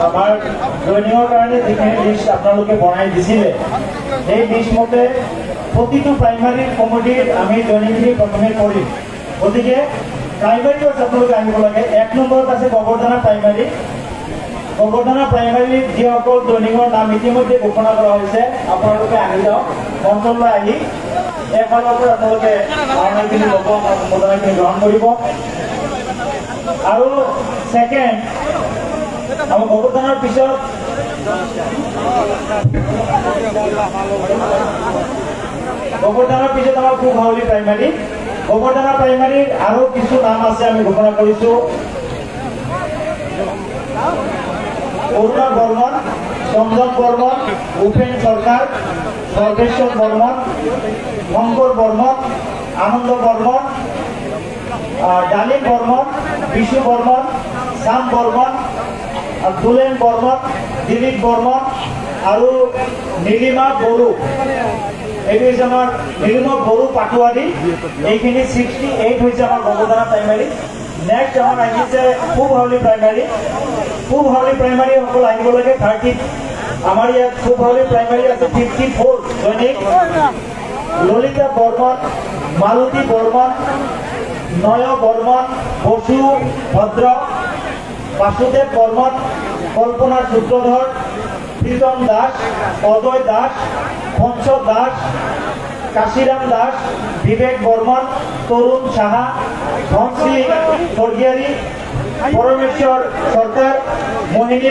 আমাৰ জয়নিংৰ কাৰণে যিখিনি লিষ্ট আপোনালোকে বনাই দিছিলে সেই লিষ্ট মতে প্ৰতিটো প্ৰাইমাৰী কমিটিত আমি জয়নিংখিনি প্ৰথমে কৰিম। গতিকে প্ৰাইমাৰী আপোনালোকে আহিব লাগে। 1 নম্বৰত আছে গোবৰধানা প্ৰাইমাৰী। গোবৰধানা প্ৰাইমাৰীত যিসকল জয়নিংৰ নাম ইতিমধ্যে ঘোষণা কৰা হৈছে আপোনালোকে আহি যাওক। মঞ্চলৈ আহি এফালৰ পৰা আপোনালোকে ভাওনাখিনি ল'ব, সম্বোধনাখিনি গ্ৰহণ কৰিব। আৰু ছেকেণ্ড, আমাৰ গোবৰধানাৰ পিছত আমাৰ কুহাউলি প্ৰাইমাৰী। গোবৰধানা প্ৰাইমাৰীৰ আৰু কিছু নাম আছে আমি ঘোষণা কৰিছোঁ। অৰুণা বৰ্মন, চন্দন বৰ্মন, উপেন চৰকাৰ, সৰ্বেশ্বৰ বৰ্মন, শংকৰ বৰ্মন, আনন্দ বৰ্মন, ডালিম বৰ্মন, বিশু বৰ্মন, শ্যাম বৰ্মন, দুলেন বৰ্মন, দিলীপ বৰ্মন আৰু নীলিমা বড়ো। এইটো হৈছে আমাৰ নীলিমা বড়ো পাটোৱাৰী। এইখিনি 68 হৈছে আমাৰ গোবৰধানা প্ৰাইমাৰী। নেক্সট আমাৰ আহিছে কুহাউলি প্ৰাইমাৰী। কুহাউলি প্ৰাইমাৰী সকল আহিব লাগে 30। আমাৰ ইয়াত কুহাউলি প্ৰাইমাৰী আছে 54 জয়নিং। ললিতা বৰ্মন, মালতী বৰ্মন, নয় বৰ্মন, বসু ভদ্ৰ, বাসুদেৱ বৰ্মন, কল্পনা সূত্ৰধৰ, প্ৰীতম দাস, অজয় দাস, পঞ্চ দাস, কাশীৰাম দাস, বিবেক বৰ্মন, তৰুণ সাহা, ধনশ্ৰী স্বৰ্গীয়াৰী, পৰমেশ্বৰ চৰকাৰ, মোহিনী